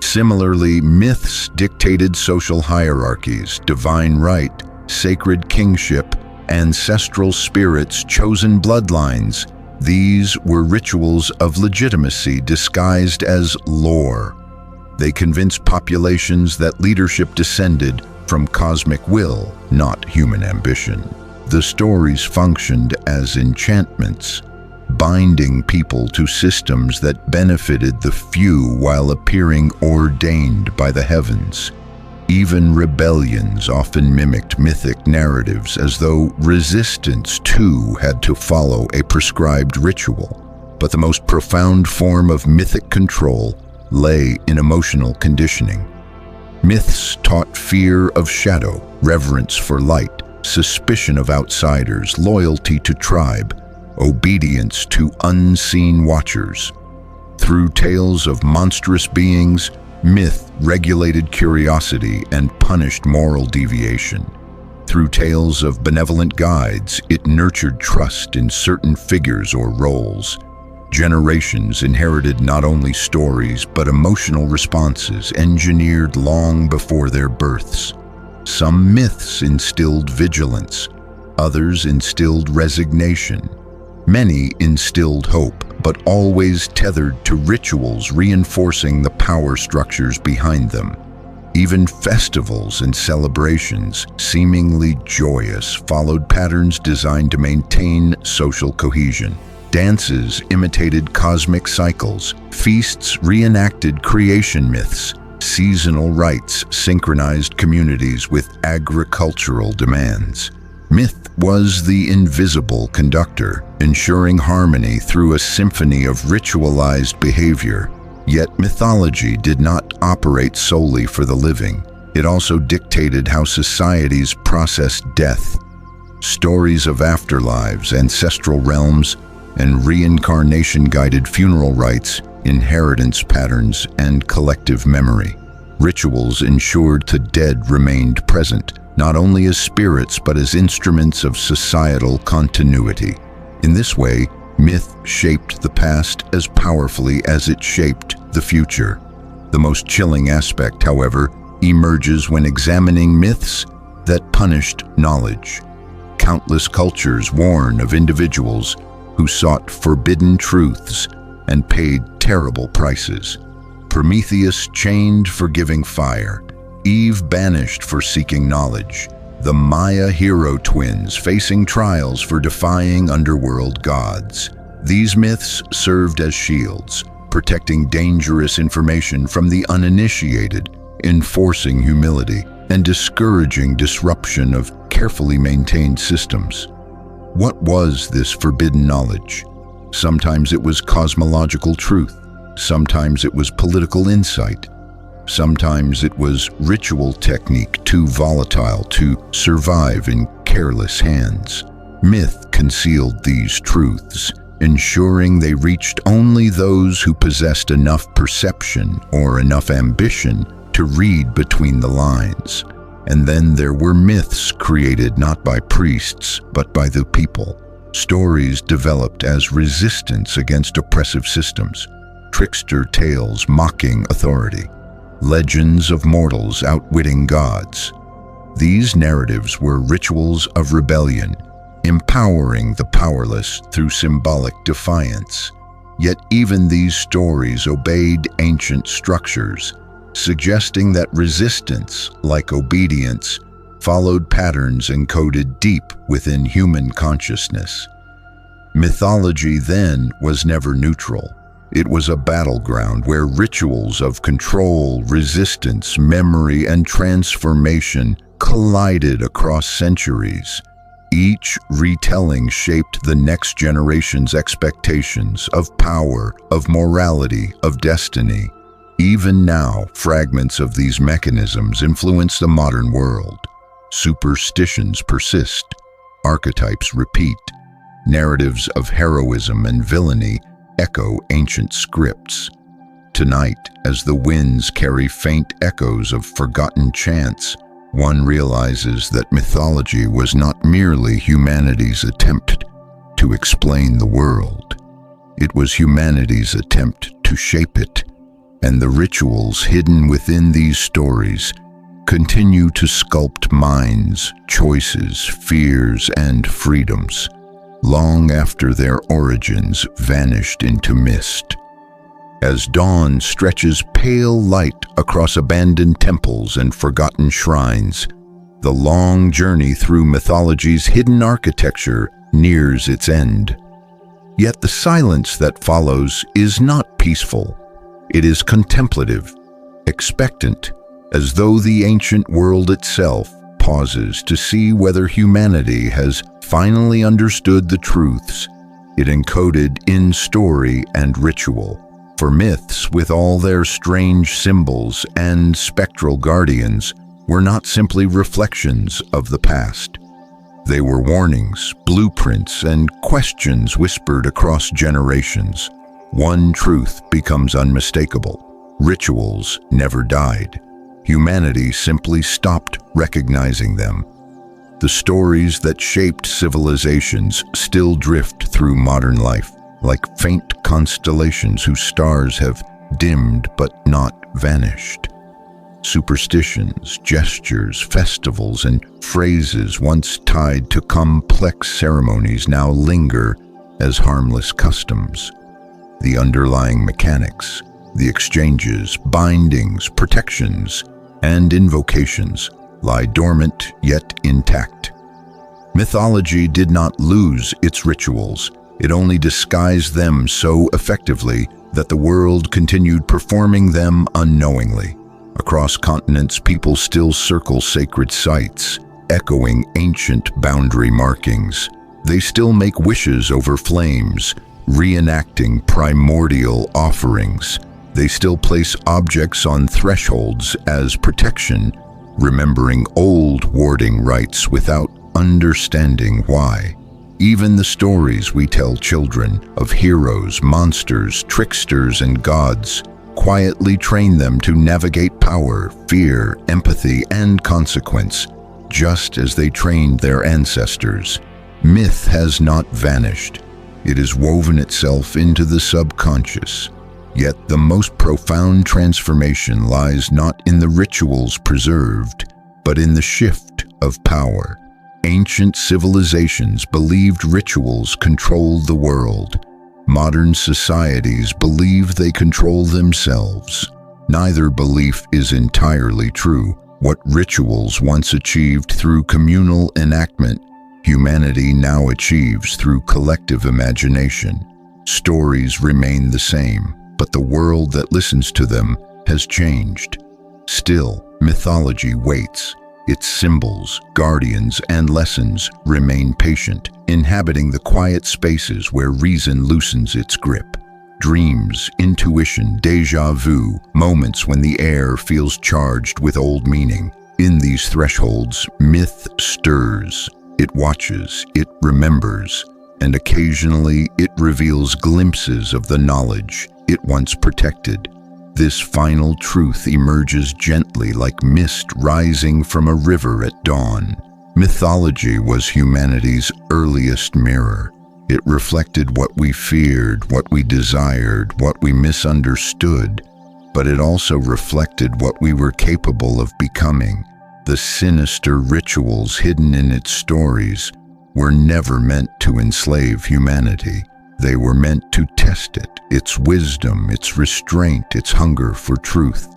Similarly, myths dictated social hierarchies, divine right, sacred kingship, ancestral spirits, chosen bloodlines. These were rituals of legitimacy disguised as lore. They convinced populations that leadership descended from cosmic will, not human ambition. The stories functioned as enchantments, binding people to systems that benefited the few while appearing ordained by the heavens. Even rebellions often mimicked mythic narratives, as though resistance too had to follow a prescribed ritual. But the most profound form of mythic control lay in emotional conditioning. Myths taught fear of shadow, reverence for light, suspicion of outsiders, loyalty to tribe, obedience to unseen watchers. Through tales of monstrous beings, myth regulated curiosity and punished moral deviation. Through tales of benevolent guides, it nurtured trust in certain figures or roles. Generations inherited not only stories but emotional responses engineered long before their births. Some myths instilled vigilance, others instilled resignation. Many instilled hope, but always tethered to rituals reinforcing the power structures behind them. Even festivals and celebrations, seemingly joyous, followed patterns designed to maintain social cohesion. Dances imitated cosmic cycles, feasts reenacted creation myths, seasonal rites synchronized communities with agricultural demands. Myth was the invisible conductor, ensuring harmony through a symphony of ritualized behavior. Yet mythology did not operate solely for the living. It also dictated how societies processed death. Stories of afterlives, ancestral realms, and reincarnation guided funeral rites, inheritance patterns, and collective memory. Rituals ensured the dead remained present, not only as spirits but as instruments of societal continuity. In this way, myth shaped the past as powerfully as it shaped the future. The most chilling aspect, however, emerges when examining myths that punished knowledge. Countless cultures warn of individuals who sought forbidden truths and paid terrible prices. Prometheus chained for giving fire, Eve banished for seeking knowledge, the Maya hero twins facing trials for defying underworld gods. These myths served as shields, protecting dangerous information from the uninitiated, enforcing humility, and discouraging disruption of carefully maintained systems. What was this forbidden knowledge? Sometimes it was cosmological truth, sometimes it was political insight, sometimes it was ritual technique too volatile to survive in careless hands. Myth concealed these truths, ensuring they reached only those who possessed enough perception or enough ambition to read between the lines. And then there were myths created not by priests, but by the people. Stories developed as resistance against oppressive systems, trickster tales mocking authority, legends of mortals outwitting gods. These narratives were rituals of rebellion, empowering the powerless through symbolic defiance. Yet even these stories obeyed ancient structures, suggesting that resistance, like obedience, followed patterns encoded deep within human consciousness. Mythology, then, was never neutral. It was a battleground where rituals of control, resistance, memory, and transformation collided across centuries. Each retelling shaped the next generation's expectations of power, of morality, of destiny. Even now, fragments of these mechanisms influence the modern world. Superstitions persist, archetypes repeat, narratives of heroism and villainy echo ancient scripts. Tonight, as the winds carry faint echoes of forgotten chants, one realizes that mythology was not merely humanity's attempt to explain the world. It was humanity's attempt to shape it, and the rituals hidden within these stories continue to sculpt minds, choices, fears, and freedoms, long after their origins vanished into mist. As dawn stretches pale light across abandoned temples and forgotten shrines, the long journey through mythology's hidden architecture nears its end. Yet the silence that follows is not peaceful. It is contemplative, expectant, as though the ancient world itself pauses to see whether humanity has finally understood the truths it encoded in story and ritual. For myths, with all their strange symbols and spectral guardians, were not simply reflections of the past. They were warnings, blueprints, and questions whispered across generations. One truth becomes unmistakable: rituals never died. Humanity simply stopped recognizing them. The stories that shaped civilizations still drift through modern life, like faint constellations whose stars have dimmed but not vanished. Superstitions, gestures, festivals, and phrases once tied to complex ceremonies now linger as harmless customs. The underlying mechanics, the exchanges, bindings, protections, and invocations lie dormant yet intact. Mythology did not lose its rituals. It only disguised them so effectively that the world continued performing them unknowingly. Across continents, people still circle sacred sites, echoing ancient boundary markings. They still make wishes over flames, reenacting primordial offerings. They still place objects on thresholds as protection, remembering old warding rites without understanding why. Even the stories we tell children of heroes, monsters, tricksters, and gods quietly train them to navigate power, fear, empathy, and consequence, just as they trained their ancestors. Myth has not vanished. It has woven itself into the subconscious. Yet the most profound transformation lies not in the rituals preserved, but in the shift of power. Ancient civilizations believed rituals controlled the world. Modern societies believe they control themselves. Neither belief is entirely true. What rituals once achieved through communal enactment, humanity now achieves through collective imagination. Stories remain the same, but the world that listens to them has changed. Still, mythology waits. Its symbols, guardians, and lessons remain patient, inhabiting the quiet spaces where reason loosens its grip. Dreams, intuition, déjà vu, moments when the air feels charged with old meaning. In these thresholds, myth stirs. It watches, it remembers, and occasionally it reveals glimpses of the knowledge it once protected. This final truth emerges gently like mist rising from a river at dawn. Mythology was humanity's earliest mirror. It reflected what we feared, what we desired, what we misunderstood, but it also reflected what we were capable of becoming. The sinister rituals hidden in its stories were never meant to enslave humanity. They were meant to test it, its wisdom, its restraint, its hunger for truth.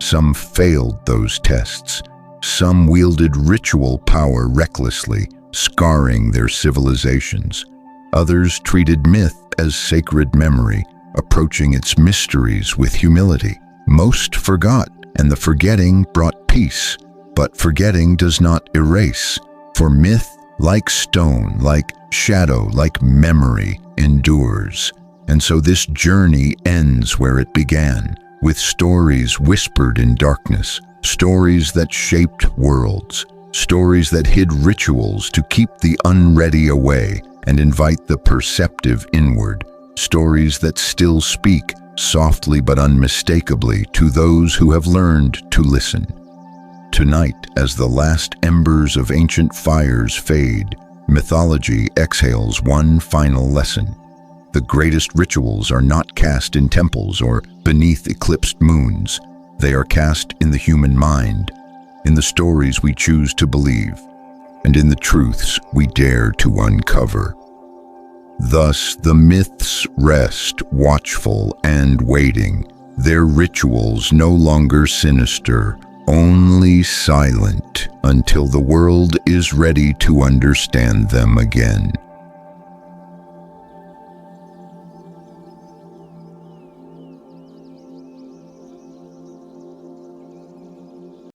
Some failed those tests. Some wielded ritual power recklessly, scarring their civilizations. Others treated myth as sacred memory, approaching its mysteries with humility. Most forgot, and the forgetting brought peace. But forgetting does not erase, for myth, like stone, like shadow, like memory, endures. And so this journey ends where it began, with stories whispered in darkness, stories that shaped worlds, stories that hid rituals to keep the unready away and invite the perceptive inward, stories that still speak, softly but unmistakably, to those who have learned to listen. Tonight, as the last embers of ancient fires fade, mythology exhales one final lesson. The greatest rituals are not cast in temples or beneath eclipsed moons. They are cast in the human mind, in the stories we choose to believe, and in the truths we dare to uncover. Thus, the myths rest, watchful and waiting, their rituals no longer sinister, only silent, until the world is ready to understand them again.